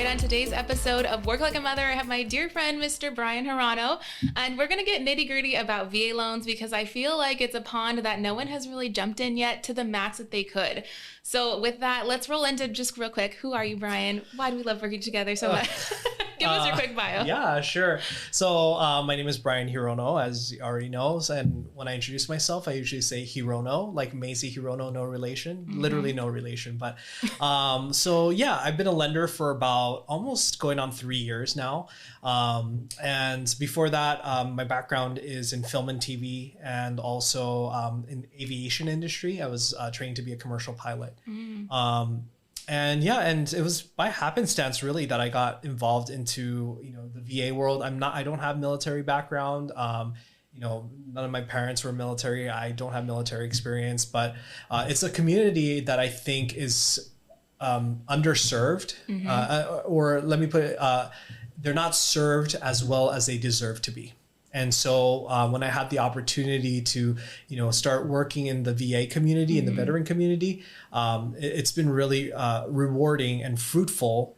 right, on today's episode of Work Like a Mother, I have my dear friend, Mr. Brian Hirono, and we're going to get nitty-gritty about VA loans because I feel like it's a pond that no one has really jumped in yet to the max that they could. So with that, let's roll into just real quick. Who are you, Brian? Why do we love working together so much? Give us your quick bio. Yeah, sure. So my name is Brian Hirono, as you already know. And when I introduce myself, I usually say Hirono, like Macy Hirono, no relation, literally no relation. But so yeah, I've been a lender for about almost going on 3 years now. And before that, my background is in film and TV and also in aviation industry. I was trained to be a commercial pilot. And yeah, and it was by happenstance really that I got involved into, the VA world. I don't have military background. None of my parents were military. I don't have military experience, but it's a community that I think is underserved, or let me put it, they're not served as well as they deserve to be. And so when I had the opportunity to, start working in the VA community, in the veteran community, it's been really rewarding and fruitful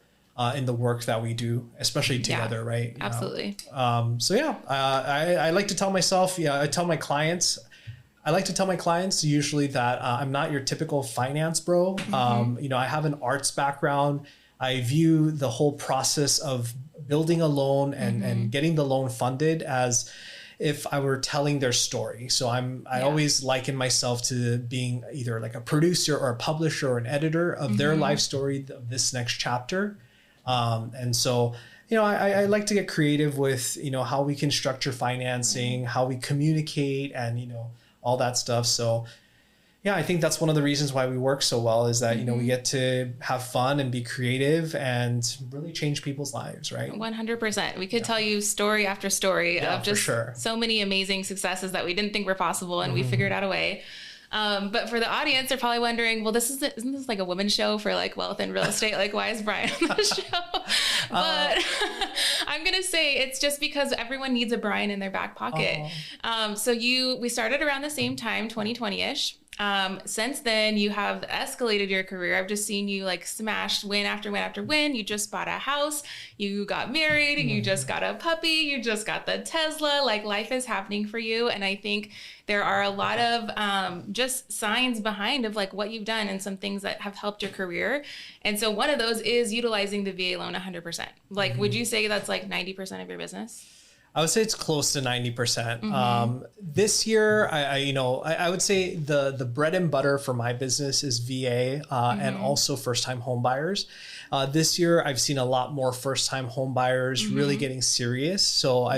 in the work that we do, especially together, right? Absolutely. I like to tell myself, I like to tell my clients usually that I'm not your typical finance bro. I have an arts background. I view the whole process of building a loan and getting the loan funded as if I were telling their story. So I always liken myself to being either like a producer or a publisher or an editor of their life story of this next chapter. And so, I like to get creative with, how we can structure financing, how we communicate and, all that stuff. So yeah, I think that's one of the reasons why we work so well is that, we get to have fun and be creative and really change people's lives, right? 100%. We could tell you story after story of just so many amazing successes that we didn't think were possible and we figured out a way. But for the audience, they're probably wondering, well, isn't this like a women's show for like wealth and real estate? Like, why is Brian on the show? But I'm going to say it's just because everyone needs a Brian in their back pocket. We started around the same time, 2020-ish. Since then you have escalated your career. I've just seen you like smash win after win after win. You just bought a house, you got married, you just got a puppy, you just got the Tesla, like life is happening for you. And I think there are a lot of just signs behind of like what you've done and some things that have helped your career. And so one of those is utilizing the VA loan 100%. Like, would you say that's like 90% of your business? I would say it's close to 90%. This year, I would say the bread and butter for my business is VA and also first-time home buyers. This year, I've seen a lot more first-time home buyers really getting serious. So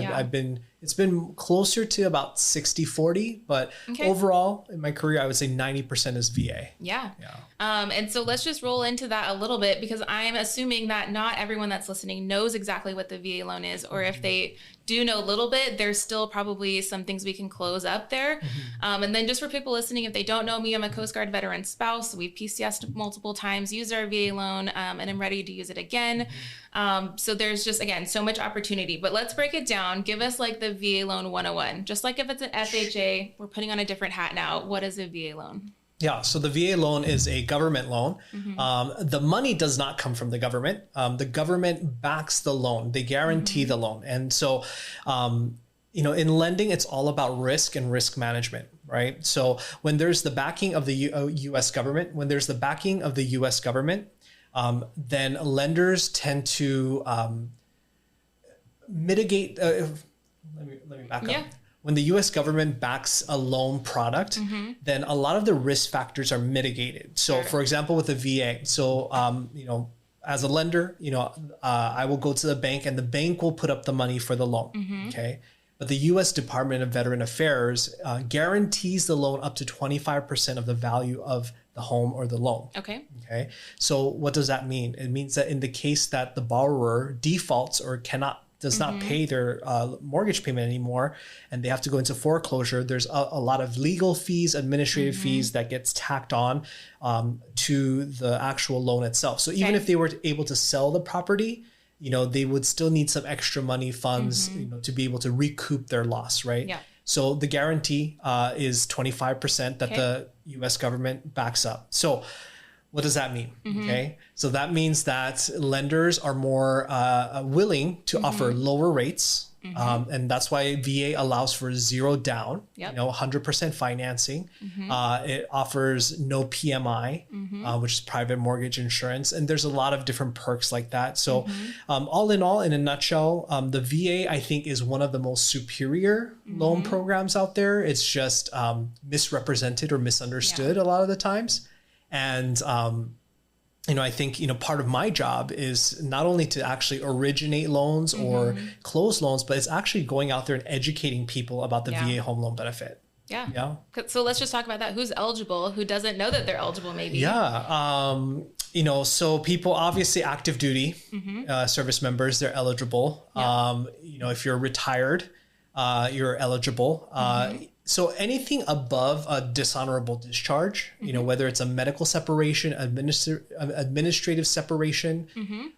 it's been closer to about 60-40, but overall in my career, I would say 90% is VA. Yeah. And so let's just roll into that a little bit because I'm assuming that not everyone that's listening knows exactly what the VA loan is, or if they do know a little bit, there's still probably some things we can close up there. And then just for people listening, if they don't know me, I'm a Coast Guard veteran spouse. We've PCS'd multiple times, used our VA loan, and I'm ready to use it again. So there's just, again, so much opportunity, but let's break it down. Give us like the VA loan 101, just like if it's an FHA, we're putting on a different hat now. What is a VA loan? Yeah, so the VA loan is a government loan. The money does not come from the government. The government backs the loan. They guarantee the loan. And so, in lending, it's all about risk and risk management, right? So when there's the backing of the U.S. government, then lenders tend to mitigate. Let me back up. When the U.S. government backs a loan product, then a lot of the risk factors are mitigated. So, for example, with the VA, as a lender, I will go to the bank and the bank will put up the money for the loan. Okay. But the U.S. Department of Veteran Affairs guarantees the loan up to 25% of the value of the home or the loan. Okay. So what does that mean? It means that in the case that the borrower defaults or does not pay their mortgage payment anymore, and they have to go into foreclosure, there's a lot of legal fees, administrative fees that gets tacked on to the actual loan itself. So even if they were able to sell the property, they would still need some extra money funds, to be able to recoup their loss, right? Yeah. So the guarantee is 25% that the U.S. government backs up. So What does that mean? Okay. So that means that lenders are more willing to offer lower rates. And that's why VA allows for zero down, 100% financing. It offers no PMI, which is private mortgage insurance. And there's a lot of different perks like that. So all, in a nutshell, the VA, I think, is one of the most superior loan programs out there. It's just misrepresented or misunderstood a lot of the times. And I think, part of my job is not only to actually originate loans or close loans, but it's actually going out there and educating people about the VA home loan benefit. Yeah. So let's just talk about that. Who's eligible? Who doesn't know that they're eligible maybe? Yeah. So people, obviously active duty service members, they're eligible. If you're retired, you're eligible. So anything above a dishonorable discharge, whether it's a medical separation, administrative separation,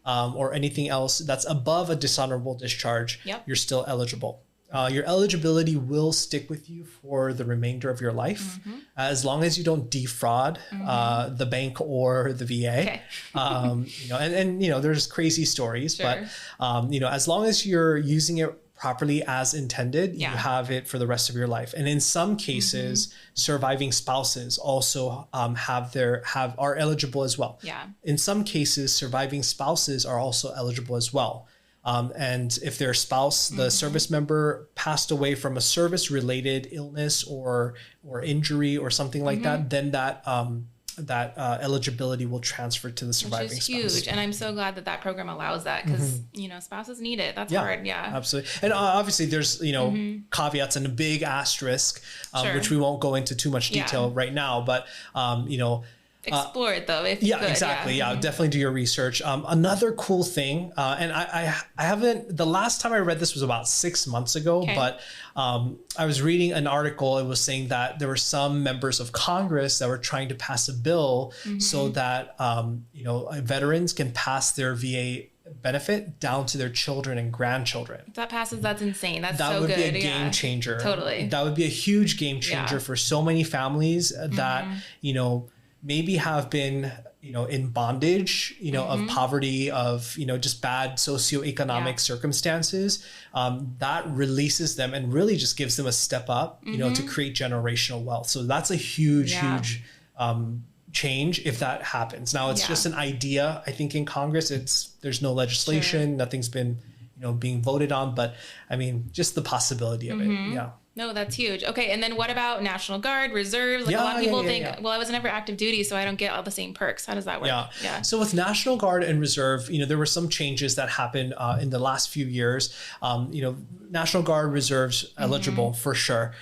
or anything else that's above a dishonorable discharge, you're still eligible. Your eligibility will stick with you for the remainder of your life, as long as you don't defraud the bank or the VA. Okay. There's crazy stories, but as long as you're using it properly as intended, you have it for the rest of your life. And in some cases, surviving spouses also are eligible as well. In some cases, surviving spouses are also eligible as well. And if their spouse, the service member, passed away from a service-related illness or injury or something like that, then that eligibility will transfer to the surviving spouse. Which is huge. And I'm so glad that program allows that, because, spouses need it. That's hard. Yeah, absolutely. And obviously there's, caveats and a big asterisk, which we won't go into too much detail right now, but, explore it though, if you could. Exactly. Yeah, definitely do your research. Another cool thing, and I haven't, the last time I read this was about 6 months ago, but I was reading an article. It was saying that there were some members of Congress that were trying to pass a bill so that, veterans can pass their VA benefit down to their children and grandchildren. If that passes, that's insane. That so good. That would be a game changer. Totally. That would be a huge game changer for so many families that, maybe have been, in bondage, of poverty, of, just bad socioeconomic circumstances, that releases them and really just gives them a step up, to create generational wealth. So that's a huge change if that happens. Now it's just an idea. I think in Congress, there's no legislation, nothing's been, being voted on, but I mean, just the possibility of it. Yeah. No, that's huge. Okay. And then what about National Guard, reserves? Like a lot of people think, well, I was never active duty, so I don't get all the same perks. How does that work? Yeah. So with National Guard and Reserve, there were some changes that happened in the last few years. National Guard reserves eligible for sure.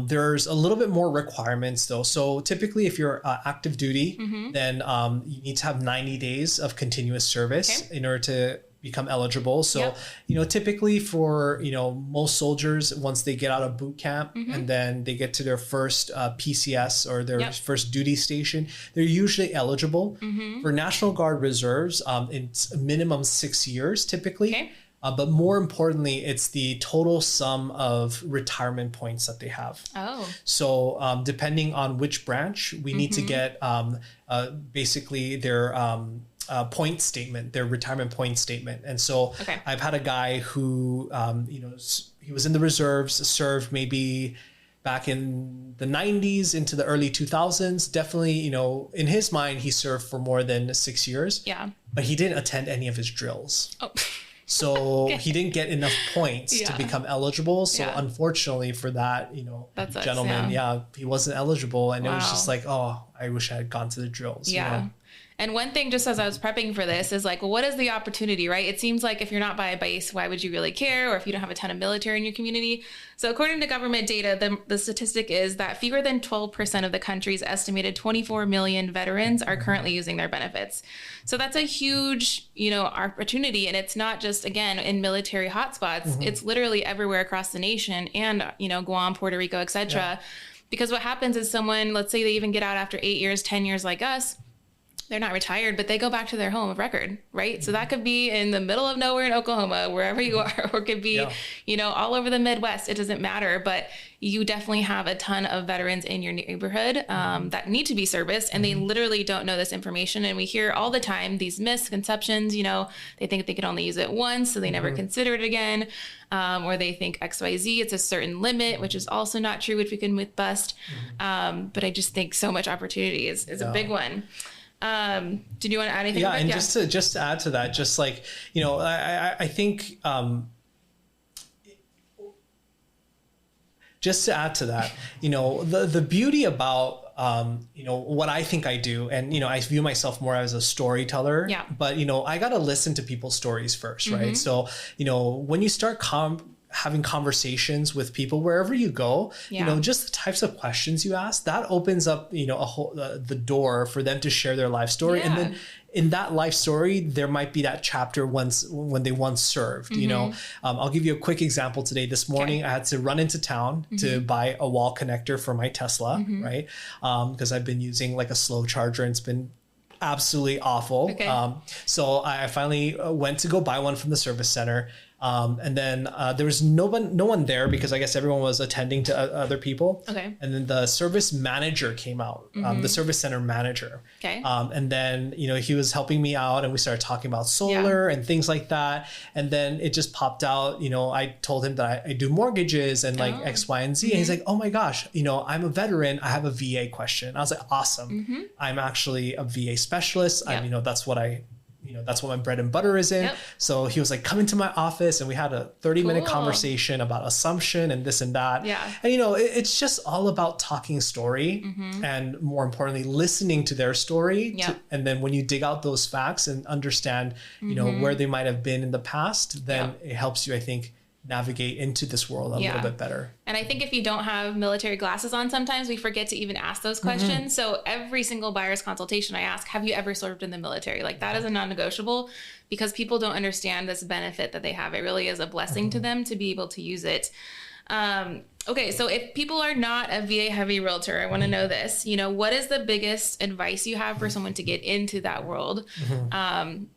There's a little bit more requirements though. So typically if you're active duty, then you need to have 90 days of continuous service in order to become eligible. So, typically for, most soldiers, once they get out of boot camp and then they get to their first PCS or their first duty station, they're usually eligible. For National Guard reserves, it's a minimum 6 years typically. But more importantly, it's the total sum of retirement points that they have. So depending on which branch, we need to get basically their point statement, their retirement point statement. And so I've had a guy who, he was in the reserves, served maybe back in the 90s into the early 2000s. Definitely, in his mind, he served for more than 6 years. But he didn't attend any of his drills. So he didn't get enough points to become eligible. So unfortunately for that, gentleman, he wasn't eligible. And it was just like, oh, I wish I had gone to the drills. And one thing, just as I was prepping for this, is like, well, what is the opportunity, right? It seems like if you're not by a base, why would you really care? Or if you don't have a ton of military in your community. So according to government data, the statistic is that fewer than 12% of the country's estimated 24 million veterans are currently using their benefits. So that's a huge, opportunity. And it's not just, again, in military hotspots. It's literally everywhere across the nation and, Guam, Puerto Rico, et cetera. Because what happens is someone, let's say they even get out after 8 years, 10 years like us, they're not retired, but they go back to their home of record, right? So that could be in the middle of nowhere in Oklahoma, wherever you are, or it could be, all over the Midwest. It doesn't matter, but you definitely have a ton of veterans in your neighborhood that need to be serviced, and they literally don't know this information. And we hear all the time these misconceptions, they think they can only use it once, so they never consider it again. Or they think XYZ, it's a certain limit, which is also not true, which we can myth bust. But I just think so much opportunity is a big one. Did you want to add anything? Yeah, and just to add to that, just like, I think, just to add to that, the beauty about, what I think I do, and, I view myself more as a storyteller, but, I got to listen to people's stories first, right? So, when you start having conversations with people wherever you go, just the types of questions you ask, that opens up, the door for them to share their life story. And then in that life story, there might be that chapter when they once served, I'll give you a quick example today. This morning, I had to run into town to buy a wall connector for my Tesla, right? Because I've been using like a slow charger and it's been absolutely awful. Okay. So I finally went to go buy one from the service center. And then there was no one there because I guess everyone was attending to other people. Okay. And then the service manager came out, the service center manager. Okay. And then, he was helping me out and we started talking about solar and things like that. And then it just popped out, I told him that I do mortgages and like X, Y, and Z. And he's like, oh my gosh, I'm a veteran. I have a VA question. I was like, awesome. I'm actually a VA specialist. That's what that's what my bread and butter is in. Yep. So he was like, come into my office, and we had a 30-minute conversation about assumption and this and that. Yeah. And, it's just all about talking story and more importantly, listening to their story. Yep. And then when you dig out those facts and understand, where they might have been in the past, then it helps you, I think, navigate into this world a little bit better. And I think if you don't have military glasses on, sometimes we forget to even ask those questions. So every single buyer's consultation I ask, have you ever served in the military? Like that is a non-negotiable because people don't understand this benefit that they have. It really is a blessing to them to be able to use it. Okay, so if people are not a VA heavy realtor, I want to know this, what is the biggest advice you have for someone to get into that world?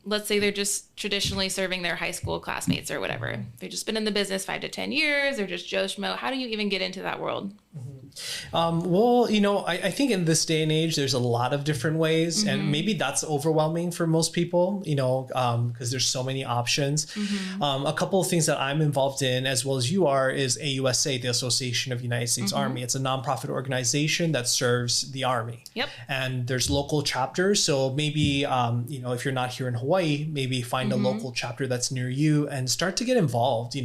Let's say they're just traditionally serving their high school classmates or whatever. They've just been in the business 5 to 10 years. They're just Joe Schmo. How do you even get into that world? Well, I think in this day and age, there's a lot of different ways and maybe that's overwhelming for most people, because there's so many options. A couple of things that I'm involved in as well as you are is AUSA, the Association of United States Army. It's a nonprofit organization that serves the Army. Yep. And there's local chapters. So maybe, if you're not here in Hawaii, maybe find a local chapter that's near you and start to get involved,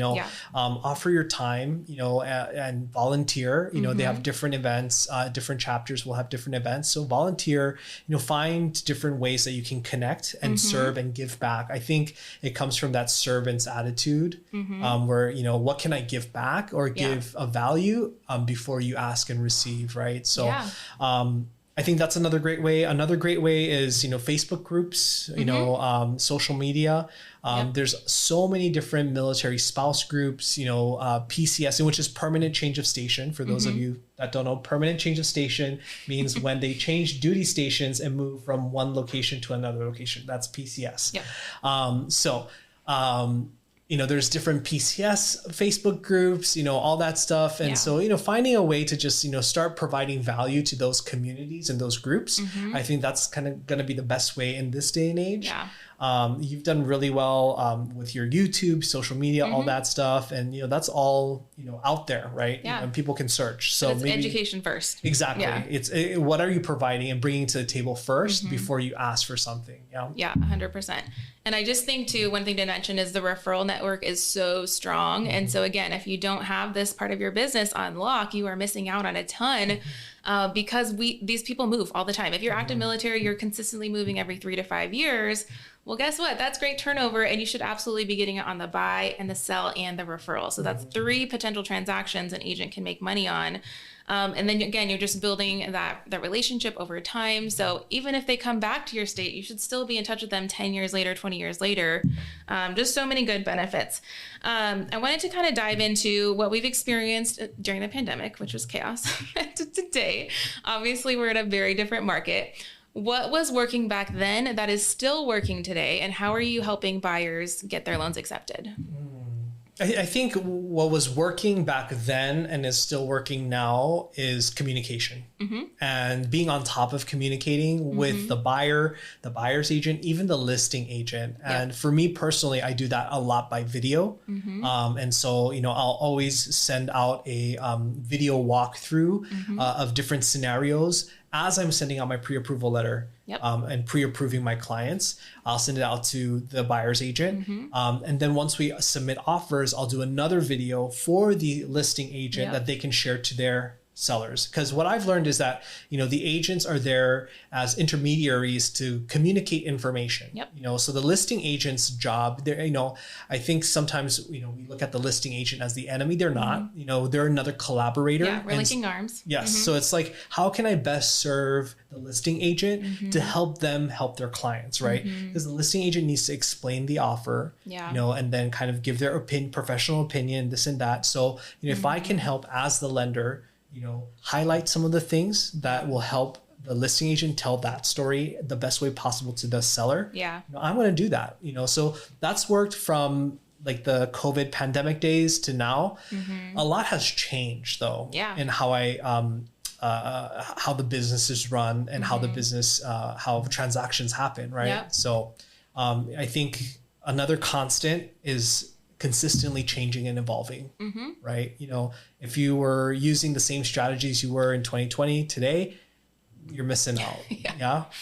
offer your time, and volunteer, they have different events, different chapters will have different events. So volunteer, find different ways that you can connect and serve and give back. I think it comes from that servant's attitude, where, what can I give back or give a value before you ask and receive, right? So I think that's another great way. Another great way is, Facebook groups, social media. There's so many different military spouse groups, PCS, which is permanent change of station. For those of you that don't know, permanent change of station means when they change duty stations and move from one location to another location. That's PCS. Yep. There's different PCS Facebook groups, all that stuff. And so, finding a way to just, start providing value to those communities and those groups. I think that's kind of going to be the best way in this day and age. Yeah. You've done really well with your YouTube, social media, all that stuff. And, that's all, out there, right? Yeah. And people can search. So it's maybe education first. Exactly. Yeah. It's what are you providing and bringing to the table first before you ask for something. Yeah. Yeah, 100%. And I just think too, one thing to mention is the referral network is so strong. And so again, if you don't have this part of your business on lock, you are missing out on a ton because these people move all the time. If you're active military, you're consistently moving every 3 to 5 years. Well, guess what? That's great turnover, and you should absolutely be getting it on the buy and the sell and the referral. So that's 3 potential transactions an agent can make money on. And then again, you're just building that relationship over time. So even if they come back to your state, you should still be in touch with them 10 years later, 20 years later. Just so many good benefits. I wanted to kind of dive into what we've experienced during the pandemic, which was chaos to today. Obviously, we're in a very different market. What was working back then that is still working today? And how are you helping buyers get their loans accepted? I think what was working back then and is still working now is communication, and being on top of communicating with the buyer, the buyer's agent, even the listing agent. And for me personally, I do that a lot by video. And so, I'll always send out a video walkthrough of different scenarios as I'm sending out my pre-approval letter. And pre-approving my clients. I'll send it out to the buyer's agent. And then once we submit offers, I'll do another video for the listing agent that they can share to their sellers. Because what I've learned is that, the agents are there as intermediaries to communicate information. So the listing agent's job, I think sometimes, we look at the listing agent as the enemy. They're not, they're another collaborator. Yeah, we're linking arms. Yes. So it's like, how can I best serve the listing agent to help them help their clients, right? Because the listing agent needs to explain the offer, and then kind of give their professional opinion, this and that. So, if I can help as the lender, highlight some of the things that will help the listing agent tell that story the best way possible to the seller. I'm going to do that, so that's worked from like the COVID pandemic days to now. A lot has changed though, in how how the business is run and how the business, how transactions happen. Right. So, I think another constant is consistently changing and evolving, right? If you were using the same strategies you were in 2020 today, you're missing out.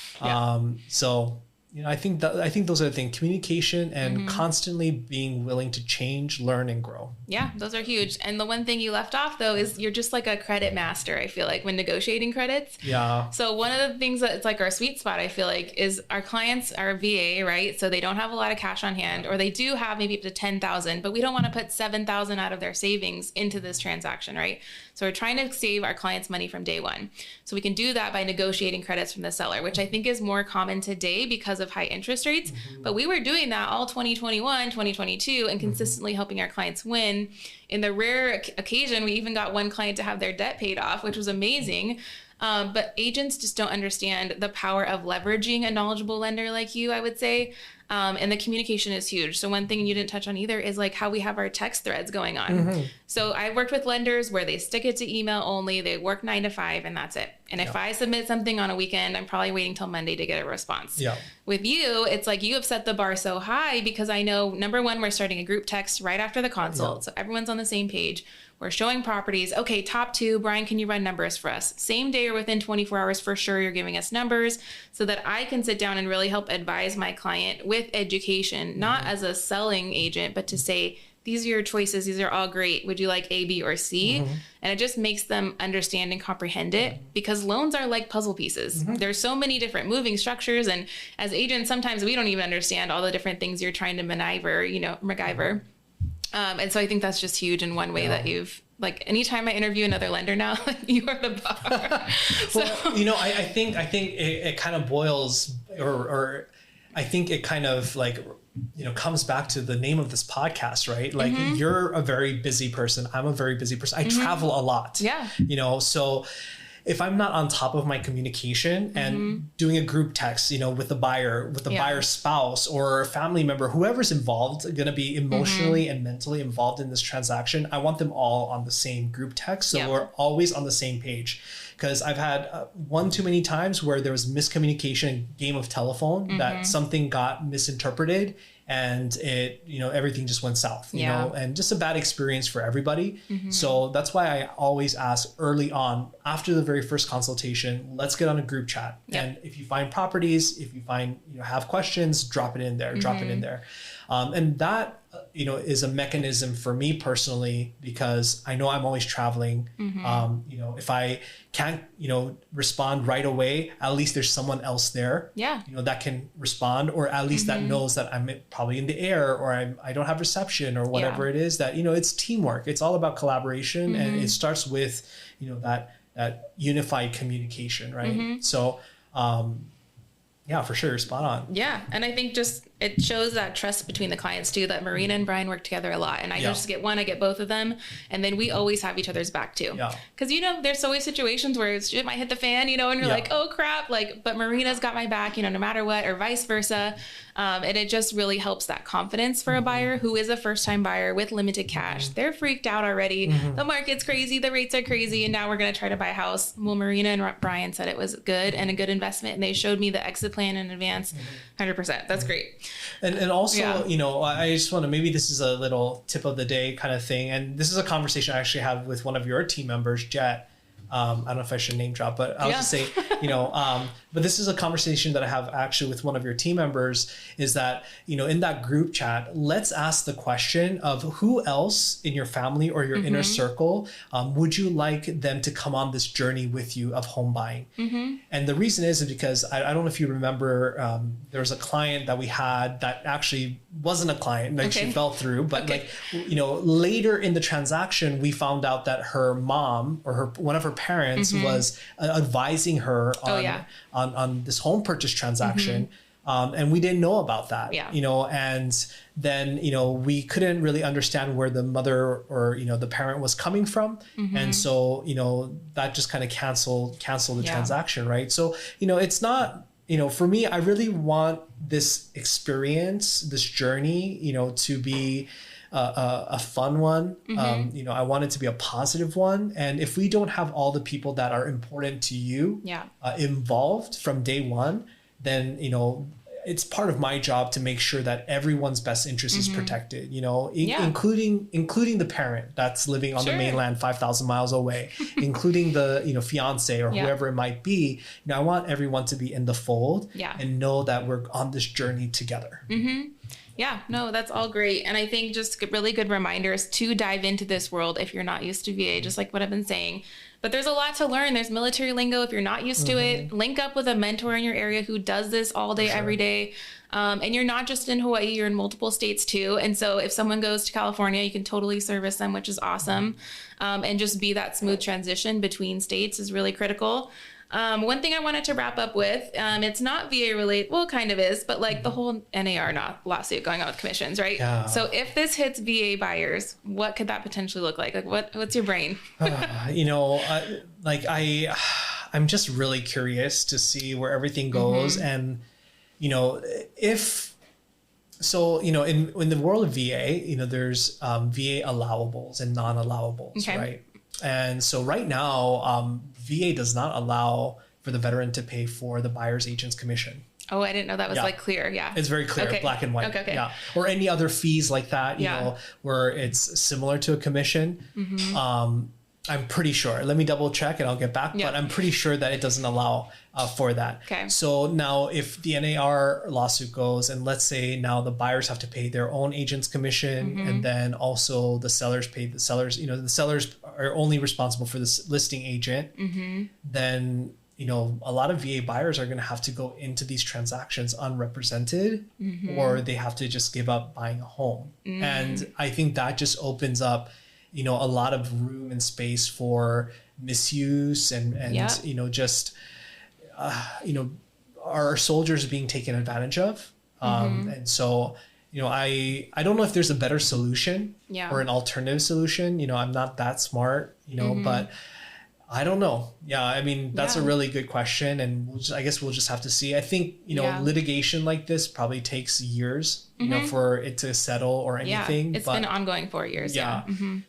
So, I think those are the things: communication and constantly being willing to change, learn, and grow. Yeah, those are huge. And the one thing you left off though is you're just like a credit master, I feel like, when negotiating credits. So one of the things that it's like our sweet spot, I feel like, is our clients are VA, right? So they don't have a lot of cash on hand, or they do have maybe up to 10,000, but we don't want to put 7,000 out of their savings into this transaction, right? So we're trying to save our clients money from day one. So we can do that by negotiating credits from the seller, which I think is more common today because of high interest rates. But we were doing that all 2021, 2022, and consistently helping our clients win. In the rare occasion, we even got one client to have their debt paid off, which was amazing. But agents just don't understand the power of leveraging a knowledgeable lender like you, I would say. And the communication is huge. So one thing you didn't touch on either is like how we have our text threads going on. So I've worked with lenders where they stick it to email only, they work 9 to 5, and that's it. And if I submit something on a weekend, I'm probably waiting till Monday to get a response. With you, it's like you have set the bar so high because I know, number one, we're starting a group text right after the consult. So everyone's on the same page. We're showing properties. Okay, top 2, Brian, can you run numbers for us? Same day or within 24 hours for sure, you're giving us numbers so that I can sit down and really help advise my client with education, not as a selling agent, but to say, these are your choices. These are all great. Would you like A, B, or C? And it just makes them understand and comprehend it, because loans are like puzzle pieces. There's so many different moving structures. And as agents, sometimes we don't even understand all the different things you're trying to MacGyver. And so I think that's just huge in one way that you've, like, anytime I interview another lender now, you are the bar. Well, I think it kind of boils, or I think it kind of like, comes back to the name of this podcast, right? Like you're a very busy person. I'm a very busy person. I travel a lot, so if I'm not on top of my communication and doing a group text, with the buyer, with the buyer's spouse or family member, whoever's involved, going to be emotionally and mentally involved in this transaction, I want them all on the same group text. So we're always on the same page. Because I've had one too many times where there was miscommunication, game of telephone, that something got misinterpreted and it, everything just went south, you know, and just a bad experience for everybody. So that's why I always ask early on, after the very first consultation, let's get on a group chat. And if you find properties, if you find, have questions, drop it in there, and that, is a mechanism for me personally, because I know I'm always traveling. If I can't, respond right away, at least there's someone else there, that can respond, or at least that knows that I'm probably in the air, or I don't have reception, or whatever it is, that, it's teamwork. It's all about collaboration. And it starts with, that unified communication. Right. So, for sure. Spot on. Yeah. And I think just it shows that trust between the clients too, that Marina and Brian work together a lot. And I don't just get one, I get both of them. And then we always have each other's back too. Cause you know, there's always situations where shit might hit the fan, you know, and you're like, oh crap. Like, but Marina's got my back, you know, no matter what, or vice versa. And it just really helps that confidence for a buyer who is a first time buyer with limited cash. They're freaked out already. The market's crazy. The rates are crazy. And now we're going to try to buy a house. Well, Marina and Brian said it was good and a good investment. And they showed me the exit plan in advance. 100%. That's great. And also, you know, I just want to, maybe this is a little tip of the day kind of thing. And this is a conversation I actually had with one of your team members, Jet. I don't know if I should name drop, but I'll just say, you know, but this is a conversation that I have actually with one of your team members, is that, you know, in that group chat, let's ask the question of who else in your family or your inner circle would you like them to come on this journey with you of home buying? And the reason is because I don't know if you remember, there was a client that we had that actually wasn't a client, like she fell through, but like, you know, later in the transaction, we found out that her mom or one of her parents was advising her on this home purchase transaction. And we didn't know about that, you know, and then, you know, we couldn't really understand where the mother or, you know, the parent was coming from. And so, you know, that just kind of canceled the transaction. Right. So, you know, it's not, you know, for me, I really want this experience, this journey, you know, to be a fun one. You know, I want it to be a positive one. And if we don't have all the people that are important to you involved from day one, then, you know, it's part of my job to make sure that everyone's best interest is protected, you know, including the parent that's living on the mainland 5,000 miles away, including the, you know, fiance or whoever it might be. You know, I want everyone to be in the fold and know that we're on this journey together. Yeah, no, that's all great. And I think just really good reminders to dive into this world if you're not used to VA, just like what I've been saying. But there's a lot to learn. There's military lingo. If you're not used to it, link up with a mentor in your area who does this all day, every day. And you're not just in Hawaii, you're in multiple states too. And so if someone goes to California, you can totally service them, which is awesome. And just be that smooth transition between states is really critical. One thing I wanted to wrap up with, it's not VA related, well, kind of is, but like the whole NAR lawsuit going on with commissions, right? So if this hits VA buyers, what could that potentially look like? Like what's your brain? You know, I'm just really curious to see where everything goes. And, you know, so, you know, in the world of VA, you know, there's VA allowables and non-allowables, right? And so right now, VA does not allow for the veteran to pay for the buyer's agent's commission. Oh, I didn't know that was like clear. Yeah. It's very clear, black and white. Yeah. Or any other fees like that, you know, where it's similar to a commission. I'm pretty sure. Let me double check and I'll get back. But I'm pretty sure that it doesn't allow for that. So now if the NAR lawsuit goes and let's say now the buyers have to pay their own agent's commission and then also the sellers pay the sellers, you know, the sellers are only responsible for this listing agent, then, you know, a lot of VA buyers are going to have to go into these transactions unrepresented or they have to just give up buying a home. And I think that just opens up, you know, a lot of room and space for misuse and you know, just, you know, our soldiers being taken advantage of. And so, you know, I don't know if there's a better solution or an alternative solution. You know, I'm not that smart, you know, but I don't know. Yeah, I mean, that's a really good question. And I guess we'll just have to see. I think, you know, litigation like this probably takes years, you know, for it to settle or anything. It's been ongoing for years.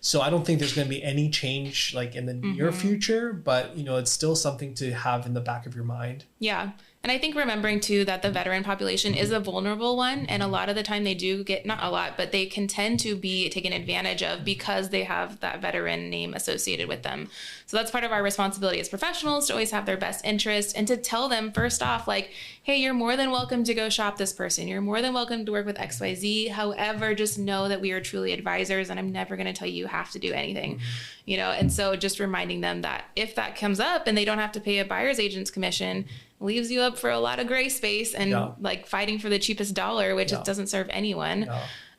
So I don't think there's going to be any change like in the near future, but, you know, it's still something to have in the back of your mind. Yeah. And I think remembering too that the veteran population is a vulnerable one. And a lot of the time they do get, not a lot, but they can tend to be taken advantage of because they have that veteran name associated with them. So that's part of our responsibility as professionals to always have their best interest and to tell them first off, like, hey, you're more than welcome to go shop this person. You're more than welcome to work with XYZ. However, just know that we are truly advisors and I'm never going to tell you have to do anything, you know? And so just reminding them that if that comes up and they don't have to pay a buyer's agent's commission, leaves you up for a lot of gray space and like fighting for the cheapest dollar, which it doesn't serve anyone.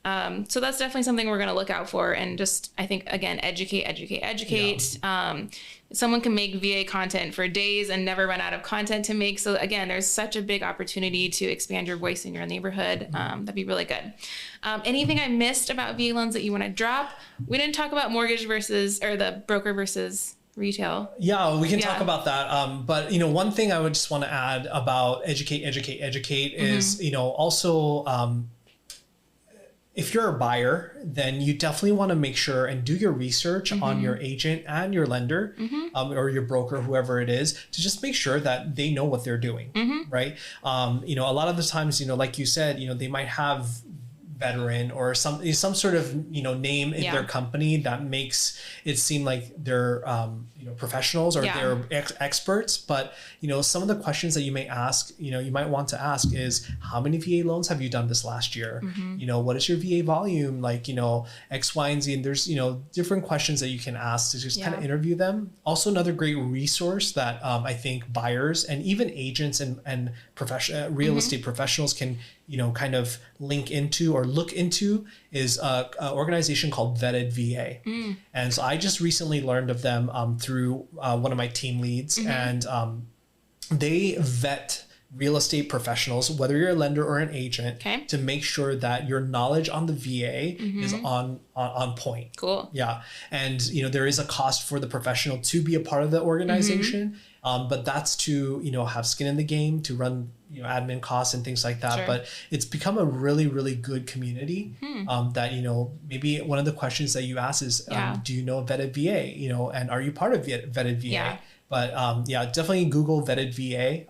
So that's definitely something we're going to look out for. And just, I think, again, educate. Yeah. Someone can make VA content for days and never run out of content to make. So again, there's such a big opportunity to expand your voice in your neighborhood. That'd be really good. Anything I missed about VA loans that you want to drop? We didn't talk about mortgage or the broker versus retail. Yeah, we can talk about that. But, one thing I would just want to add about educate is, also, if you're a buyer, then you definitely want to make sure and do your research on your agent and your lender, or your broker, whoever it is, to just make sure that they know what they're doing, right? A lot of the times, like you said, they might have veteran or some sort of name in their company that makes it seem like they're professionals or they're experts. But some of the questions that you may ask, you might want to ask is, how many VA loans have you done this last year? What is your VA volume, like X, Y, and Z? And there's different questions that you can ask to just kind of interview them. Also, another great resource that I think buyers and even agents and real estate professionals can kind of link into or look into is an organization called Vetted VA. And so I just recently learned of them through one of my team leads, and they vet real estate professionals, whether you're a lender or an agent, to make sure that your knowledge on the VA is on point. Cool. Yeah. And, there is a cost for the professional to be a part of the organization, but that's to, have skin in the game, to run, admin costs and things like that. Sure. But it's become a really, really good community that, maybe one of the questions that you ask is, do you know a Vetted VA, and are you part of Vetted VA? Yeah. But definitely Google Vetted VA.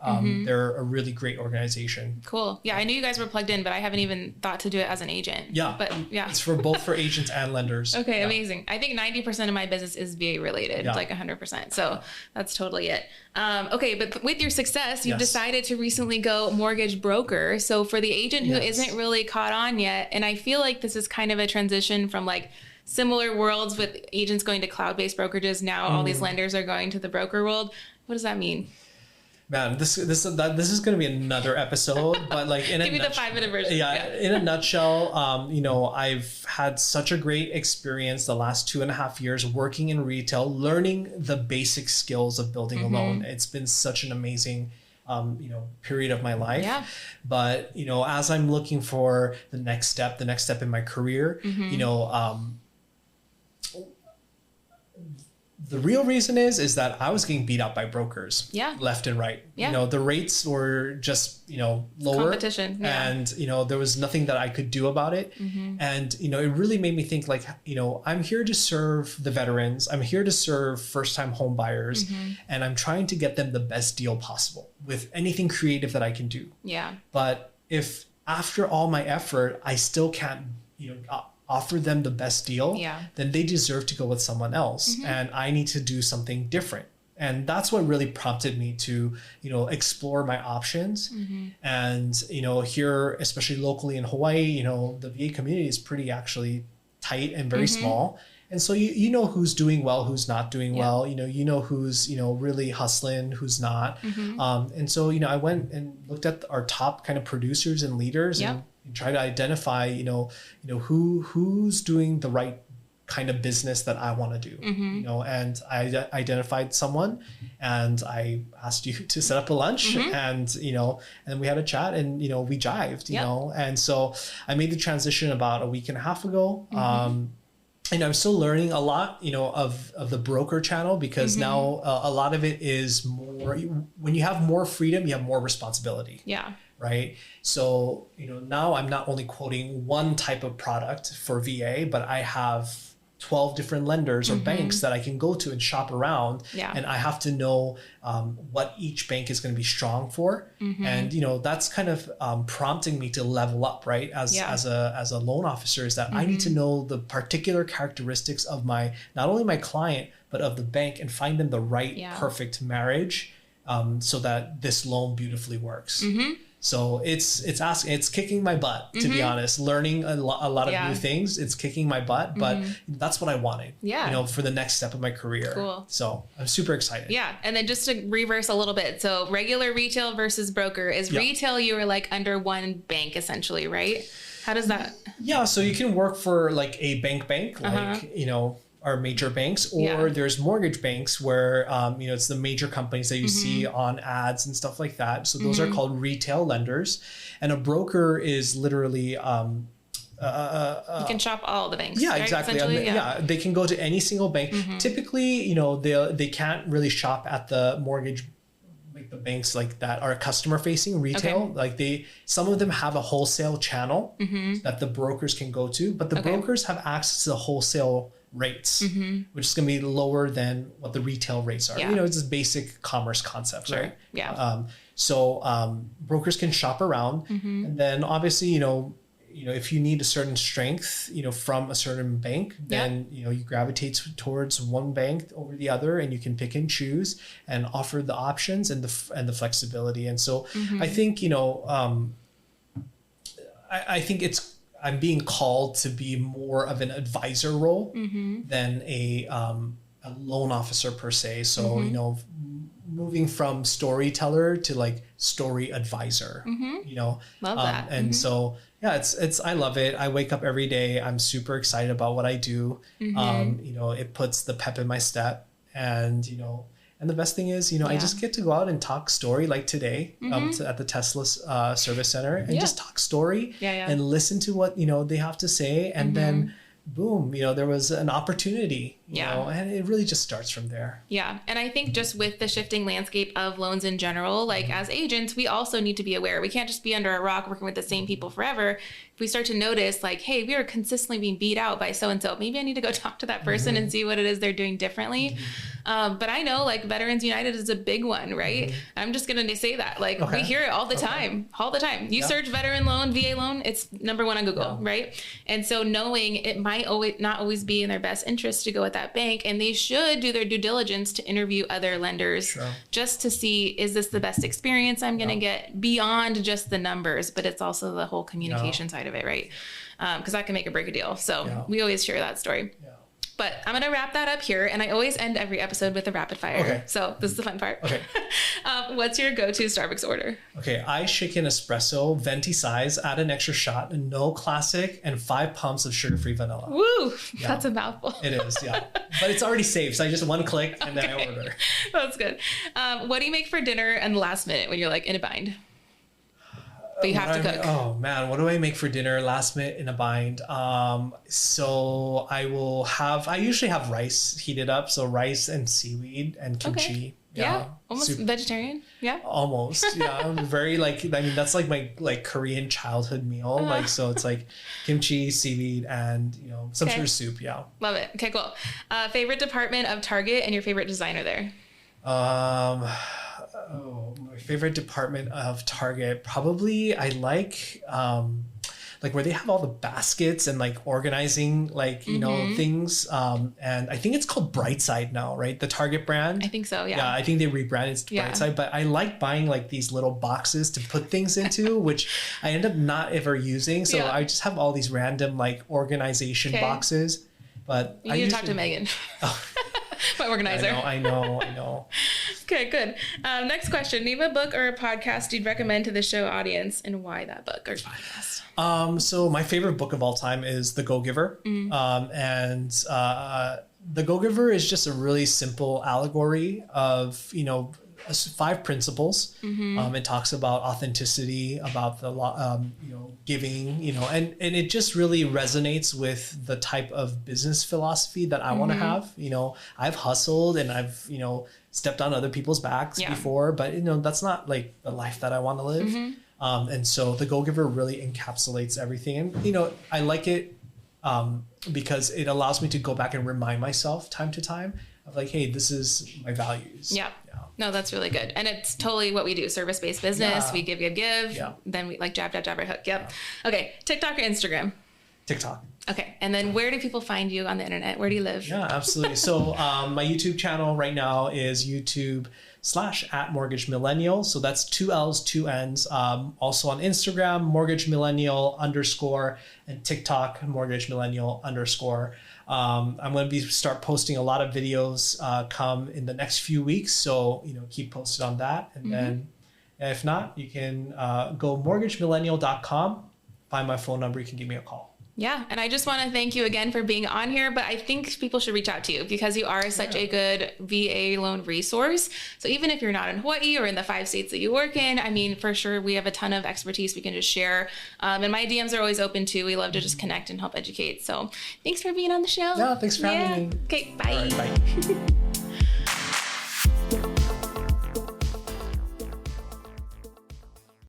They're a really great organization. Cool. Yeah, I knew you guys were plugged in, but I haven't even thought to do it as an agent. Yeah. But it's for both for agents and lenders. Okay, amazing. I think 90% of my business is VA related, like 100%. So that's totally it. Okay, but with your success, you've decided to recently go mortgage broker. So for the agent who isn't really caught on yet, and I feel like this is kind of a transition from like similar worlds with agents going to cloud-based brokerages. Now all these lenders are going to the broker world. What does that mean? Man, this is going to be another episode, but like in give me the 5-minute version. Yeah, in a nutshell, I've had such a great experience the last 2.5 years working in retail, learning the basic skills of building a loan. It's been such an amazing period of my life. Yeah. But, as I'm looking for the next step in my career, the real reason is that I was getting beat up by brokers left and right. Yeah. The rates were just, lower. Competition. Yeah. And, there was nothing that I could do about it. And, it really made me think like, I'm here to serve the veterans. I'm here to serve first-time home buyers. And I'm trying to get them the best deal possible with anything creative that I can do. Yeah. But if after all my effort, I still can't, offer them the best deal, then they deserve to go with someone else. And I need to do something different. And that's what really prompted me to, explore my options. And, here, especially locally in Hawaii, the VA community is pretty actually tight and very small. And so you know who's doing well, who's not doing well, who's, really hustling, who's not. And so, I went and looked at our top kind of producers and leaders and try to identify, who's doing the right kind of business that I want to do, and I identified someone and I asked you to set up a lunch and, and we had a chat and, we jived, and so I made the transition about a week and a half ago. And I'm still learning a lot, of the broker channel, because now a lot of it is more, when you have more freedom, you have more responsibility. Yeah. Right. So, now I'm not only quoting one type of product for VA, but I have 12 different lenders or banks that I can go to and shop around. Yeah. And I have to know what each bank is going to be strong for. And, that's kind of prompting me to level up, right? As a loan officer, is that I need to know the particular characteristics of not only my client, but of the bank, and find them the right perfect marriage so that this loan beautifully works. So it's kicking my butt, to be honest, learning a lot of new things. It's kicking my butt, but that's what I wanted, for the next step of my career. Cool. So I'm super excited. Yeah. And then just to reverse a little bit. So regular retail versus broker is retail. You are like under one bank essentially, right? How does that? Yeah, so you can work for like a bank, like, you know, our major banks, or there's mortgage banks where, you know, it's the major companies that you see on ads and stuff like that. So those are called retail lenders. And a broker is literally, you can shop all the banks. Yeah, right? Exactly. Yeah, they can go to any single bank. Typically, you know, they can't really shop at the mortgage, like the banks like that are customer facing retail. Like some of them have a wholesale channel that the brokers can go to, but the brokers have access to the wholesale rates, which is going to be lower than what the retail rates are. You know, it's just basic commerce concept, right? Yeah. So brokers can shop around, and then obviously, you know, if you need a certain strength, you know, from a certain bank, then, you know, you gravitate towards one bank over the other, and you can pick and choose and offer the options and the flexibility. And so I think, you know, I think I'm being called to be more of an advisor role than a loan officer per se. So, you know, moving from storyteller to like story advisor, you know, love that. And so, yeah, I love it. I wake up every day. I'm super excited about what I do. You know, it puts the pep in my step, and, you know, and the best thing is, you know, I just get to go out and talk story like today at the Tesla service center, and just talk story and listen to what, you know, they have to say. And then boom, you know, there was an opportunity, you know, and it really just starts from there. Yeah. And I think just with the shifting landscape of loans in general, like as agents, we also need to be aware. We can't just be under a rock working with the same people forever. If we start to notice like, hey, we are consistently being beat out by so-and-so, maybe I need to go talk to that person and see what it is they're doing differently. But I know like Veterans United is a big one, right? I'm just going to say that. Like we hear it all the time, You search veteran loan, VA loan, it's number one on Google, right? And so knowing it might not always be in their best interest to go with that bank, and they should do their due diligence to interview other lenders just to see, is this the best experience I'm going to get beyond just the numbers, but it's also the whole communication side of it, right? Because that can make or break a deal. So we always share that story. But I'm going to wrap that up here. And I always end every episode with a rapid fire. Okay. So this is the fun part. Okay. What's your go-to Starbucks order? Okay. I shake an espresso, venti size, add an extra shot, no classic, and 5 pumps of sugar-free vanilla. Woo! Yeah. That's a mouthful. It is, yeah. But it's already saved. So I just one click and then I order. That's good. What do you make for dinner in the last minute when you're like in a bind? But you have to cook. Oh man, what do I make for dinner last minute in a bind? So I usually have rice heated up. So rice and seaweed and kimchi. Okay. Yeah. Almost vegetarian. Yeah. Almost. Yeah. Very that's like my Korean childhood meal. Like, so it's like kimchi, seaweed, and, you know, some sort of soup. Yeah. Love it. Okay, cool. Favorite department of Target and your favorite designer there? My favorite department of Target, probably I like where they have all the baskets and like organizing, like, you know, things. And I think it's called Brightside now, right? The Target brand. I think so. Yeah. Yeah. I think they rebranded it to Brightside, but I like buying like these little boxes to put things into, which I end up not ever using. So I just have all these random like organization boxes, but you need to talk to Megan. My organizer. I know. Okay, good. Next question. Name a book or a podcast you'd recommend to the show audience, and why that book or podcast? So my favorite book of all time is The Go-Giver. The Go-Giver is just a really simple allegory of, you know, 5 principles. It talks about authenticity, about the you know, giving, you know, and it just really resonates with the type of business philosophy that I want to have. You know, I've hustled and I've, you know, stepped on other people's backs before, but, you know, that's not like the life that I want to live. And so the Go-Giver really encapsulates everything. And, you know, I like it because it allows me to go back and remind myself time to time of like, hey, this is my values. Yeah. No, that's really good. And it's totally what we do. Service-based business. We give. Yeah. Then we like jab, right hook. Yep. Yeah. Okay. TikTok or Instagram? TikTok. Okay. And then where do people find you on the internet? Where do you live? Yeah, absolutely. So my YouTube channel right now is YouTube/@mortgagemillennial. So that's 2 L's, 2 N's. Also on Instagram, mortgagemillennial_, and TikTok, mortgagemillennial_. I'm going to start posting a lot of videos come in the next few weeks. So, you know, keep posted on that. And then if not, you can go mortgagemillennial.com, find my phone number. You can give me a call. Yeah. And I just want to thank you again for being on here, but I think people should reach out to you because you are such a good VA loan resource. So even if you're not in Hawaii or in the 5 states that you work in, I mean, for sure, we have a ton of expertise we can just share. And my DMs are always open too. We love to just connect and help educate. So thanks for being on the show. No, thanks for having me. Okay. Bye. All right, bye.